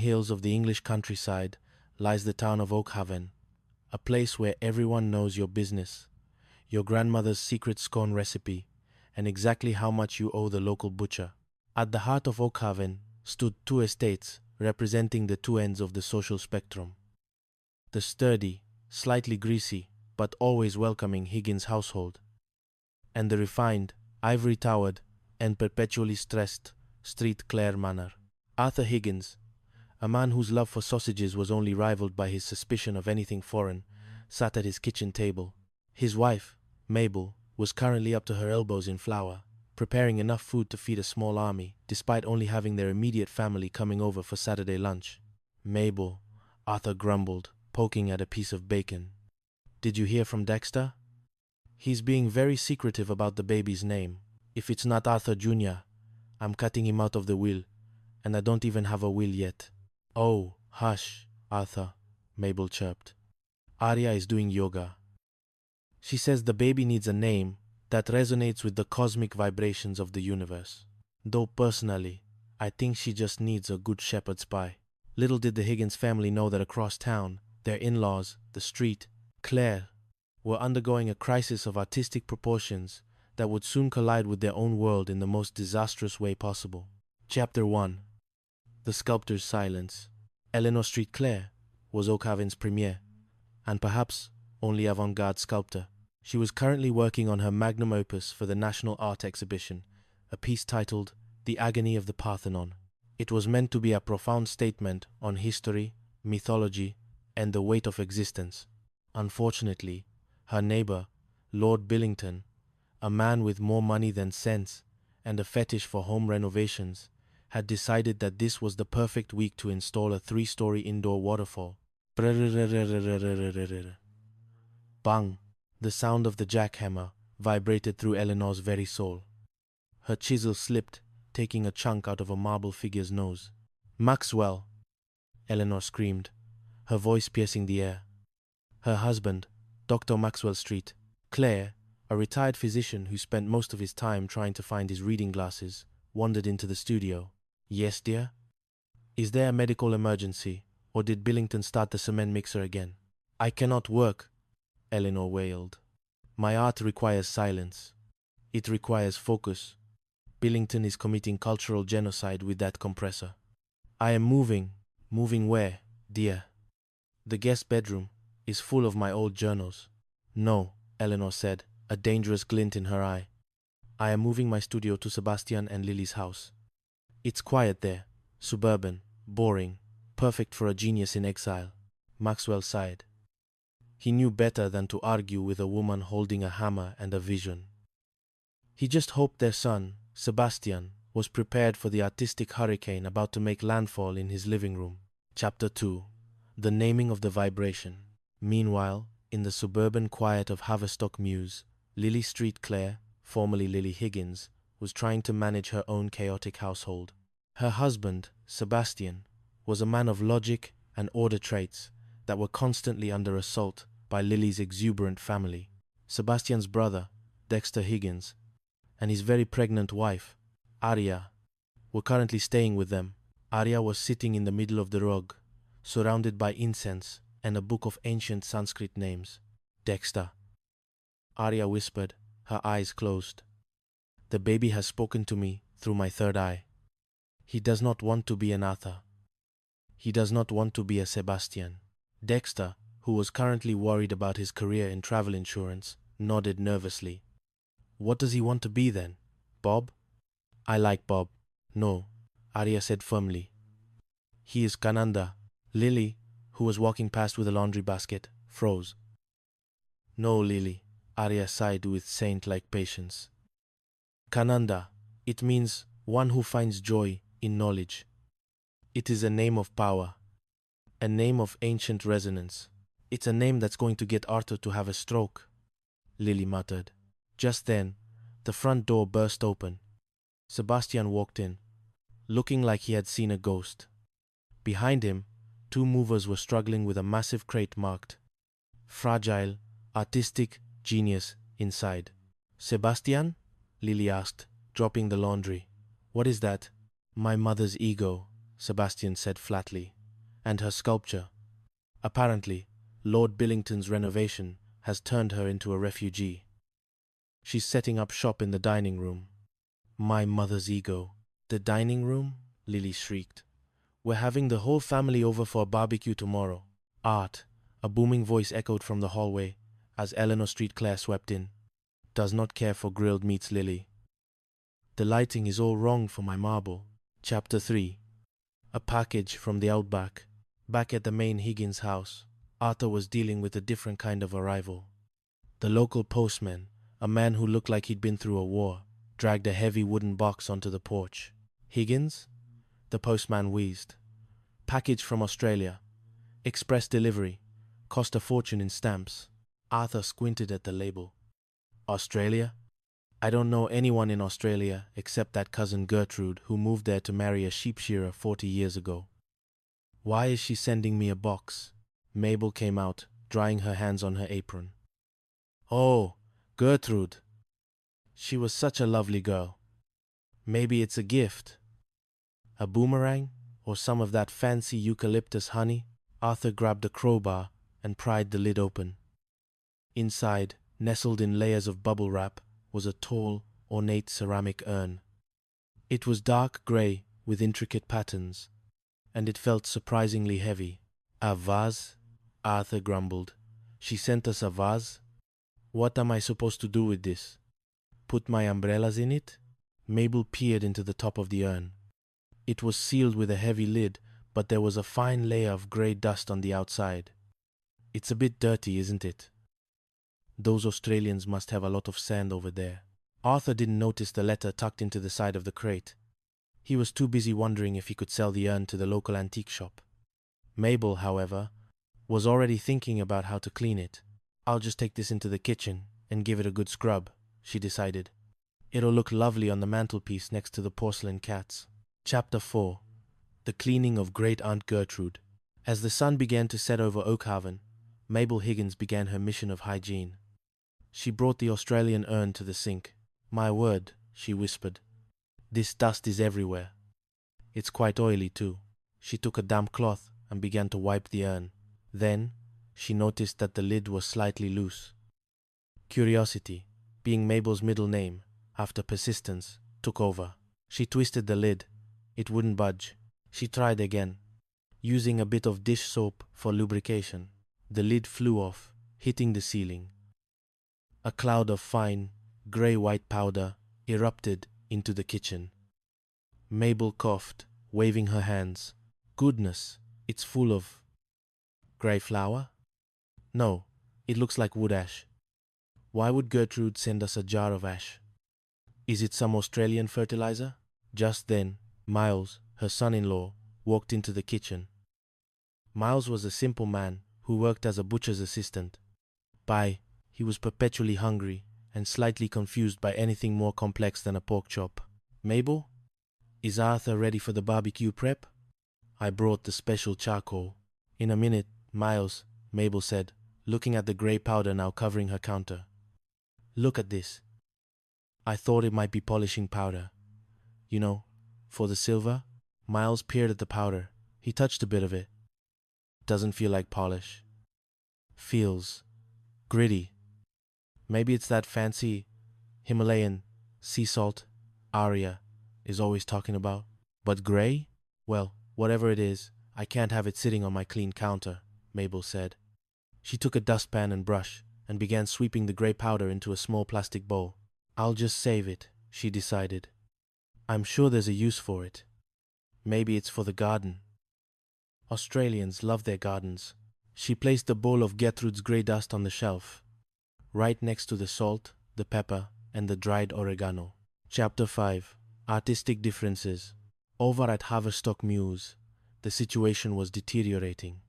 hills of the English countryside lies the town of Oakhaven, a place where everyone knows your business, your grandmother's secret scone recipe, and exactly how much you owe the local butcher. At the heart of Oakhaven stood two estates representing the two ends of the social spectrum. The sturdy, slightly greasy, but always welcoming Higgins household, and the refined, ivory-towered, and perpetually stressed Street Clare Manor. Arthur Higgins, a man whose love for sausages was only rivaled by his suspicion of anything foreign, sat at his kitchen table. His wife, Mabel, was currently up to her elbows in flour, preparing enough food to feed a small army, despite only having their immediate family coming over for Saturday lunch. Mabel, Arthur grumbled, poking at a piece of bacon. "Did you hear from Dexter? He's being very secretive about the baby's name. If it's not Arthur Jr., I'm cutting him out of the will, and I don't even have a will yet." "Oh, hush, Arthur," Mabel chirped. "Arya is doing yoga. She says the baby needs a name that resonates with the cosmic vibrations of the universe. Though personally, I think she just needs a good shepherd's pie." Little did the Higgins family know that across town, their in-laws, the street, Claire, were undergoing a crisis of artistic proportions that would soon collide with their own world in the most disastrous way possible. Chapter 1. The Sculptor's Silence. Eleanor Street Clare was Oakhaven's premier, and perhaps only avant-garde sculptor. She was currently working on her magnum opus for the National Art Exhibition, a piece titled The Agony of the Parthenon. It was meant to be a profound statement on history, mythology, and the weight of existence. Unfortunately, her neighbor, Lord Billington, a man with more money than sense and a fetish for home renovations, had decided that this was the perfect week to install a 3-story indoor waterfall. Bang! The sound of the jackhammer vibrated through Eleanor's very soul. Her chisel slipped, taking a chunk out of a marble figure's nose. "Maxwell!" Eleanor screamed, her voice piercing the air. Her husband, Dr. Maxwell Street, Clare, a retired physician who spent most of his time trying to find his reading glasses, wandered into the studio. "Yes, dear? Is there a medical emergency, or did Billington start the cement mixer again?" "I cannot work," Eleanor wailed. "My art requires silence. It requires focus. Billington is committing cultural genocide with that compressor." "I am moving." "Moving where, dear?" "The guest bedroom is full of my old journals." "No," Eleanor said, a dangerous glint in her eye. "I am moving my studio to Sebastian and Lily's house. It's quiet there, suburban, boring, perfect for a genius in exile." Maxwell sighed. He knew better than to argue with a woman holding a hammer and a vision. He just hoped their son, Sebastian, was prepared for the artistic hurricane about to make landfall in his living room. Chapter 2. The Naming of the Vibration. Meanwhile, in the suburban quiet of Haverstock Mews, Lily Street Clare, formerly Lily Higgins, was trying to manage her own chaotic household. Her husband, Sebastian, was a man of logic and order traits that were constantly under assault by Lily's exuberant family. Sebastian's brother, Dexter Higgins, and his very pregnant wife, Arya, were currently staying with them. Arya was sitting in the middle of the rug, surrounded by incense and a book of ancient Sanskrit names. "Dexter," Arya whispered, her eyes closed. "The baby has spoken to me through my third eye. He does not want to be an Arthur. He does not want to be a Sebastian." Dexter, who was currently worried about his career in travel insurance, nodded nervously. "What does he want to be then? Bob?" "I like Bob." "No," Arya said firmly. "He is Kananda." Lily, who was walking past with a laundry basket, froze. "No, Lily," Arya sighed with saint-like patience. "Kananda, it means one who finds joy in knowledge. It is a name of power, a name of ancient resonance. It's a name that's going to get Arthur to have a stroke," Lily muttered. Just then, the front door burst open. Sebastian walked in, looking like he had seen a ghost. Behind him, 2 movers were struggling with a massive crate marked "Fragile, Artistic, Genius" inside. "Sebastian?" Lily asked, dropping the laundry. "What is that?" "My mother's ego," Sebastian said flatly. And her sculpture. Apparently, Lord Billington's renovation has turned her into a refugee. She's setting up shop in the dining room. My mother's ego. The dining room? Lily shrieked. We're having the whole family over for a barbecue tomorrow. Art, a booming voice echoed from the hallway as Eleanor Street Claire swept in. Does not care for grilled meats, Lily. The lighting is all wrong for my marble. Chapter 3. A package from the outback. Back at the main Higgins house, Arthur was dealing with a different kind of arrival. The local postman, a man who looked like he'd been through a war, dragged a heavy wooden box onto the porch. Higgins? The postman wheezed. Package from Australia. Express delivery. Cost a fortune in stamps. Arthur squinted at the label. Australia? I don't know anyone in Australia except that cousin Gertrude who moved there to marry a sheep shearer 40 years ago. Why is she sending me a box? Mabel came out, drying her hands on her apron. Oh, Gertrude. She was such a lovely girl. Maybe it's a gift. A boomerang? Or some of that fancy eucalyptus honey? Arthur grabbed a crowbar and pried the lid open. Inside, nestled in layers of bubble wrap, was a tall, ornate ceramic urn. It was dark grey with intricate patterns, and it felt surprisingly heavy. A vase? Arthur grumbled. She sent us a vase? What am I supposed to do with this? Put my umbrellas in it? Mabel peered into the top of the urn. It was sealed with a heavy lid, but there was a fine layer of grey dust on the outside. It's a bit dirty, isn't it? Those Australians must have a lot of sand over there. Arthur didn't notice the letter tucked into the side of the crate. He was too busy wondering if he could sell the urn to the local antique shop. Mabel, however, was already thinking about how to clean it. I'll just take this into the kitchen and give it a good scrub, she decided. It'll look lovely on the mantelpiece next to the porcelain cats. Chapter 4. The Cleaning of Great Aunt Gertrude. As the sun began to set over Oakhaven, Mabel Higgins began her mission of hygiene. She brought the Australian urn to the sink. My word, she whispered. This dust is everywhere. It's quite oily too. She took a damp cloth and began to wipe the urn. Then, she noticed that the lid was slightly loose. Curiosity, being Mabel's middle name, after persistence, took over. She twisted the lid. It wouldn't budge. She tried again, using a bit of dish soap for lubrication. The lid flew off, hitting the ceiling. A cloud of fine, grey-white powder erupted into the kitchen. Mabel coughed, waving her hands. Goodness, it's full of... grey flour? No, it looks like wood ash. Why would Gertrude send us a jar of ash? Is it some Australian fertilizer? Just then, Miles, her son-in-law, walked into the kitchen. Miles was a simple man who worked as a butcher's assistant. He was perpetually hungry and slightly confused by anything more complex than a pork chop. Mabel? Is Arthur ready for the barbecue prep? I brought the special charcoal. In a minute, Miles, Mabel said, looking at the grey powder now covering her counter. Look at this. I thought it might be polishing powder. You know, for the silver. Miles peered at the powder. He touched a bit of it. Doesn't feel like polish. Feels gritty. Maybe it's that fancy Himalayan sea salt Arya is always talking about. But grey? Well, whatever it is, I can't have it sitting on my clean counter, Mabel said. She took a dustpan and brush and began sweeping the grey powder into a small plastic bowl. I'll just save it, she decided. I'm sure there's a use for it. Maybe it's for the garden. Australians love their gardens. She placed the bowl of Gertrude's grey dust on the shelf, right next to the salt, the pepper, and the dried oregano. Chapter 5. Artistic Differences. Over at Haverstock Mews, the situation was deteriorating.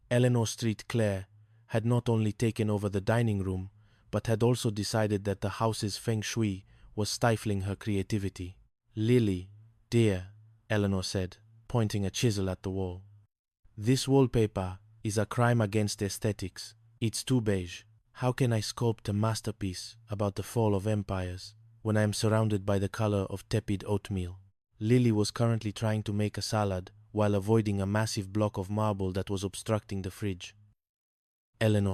Eleanor Street Claire had not only taken over the dining room, but had also decided that the house's feng shui was stifling her creativity. Lily, dear, Eleanor said, pointing a chisel at the wall. This wallpaper is a crime against aesthetics. It's too beige. How can I sculpt a masterpiece about the fall of empires when I am surrounded by the color of tepid oatmeal? Lily was currently trying to make a salad while avoiding a massive block of marble that was obstructing the fridge. Eleanor,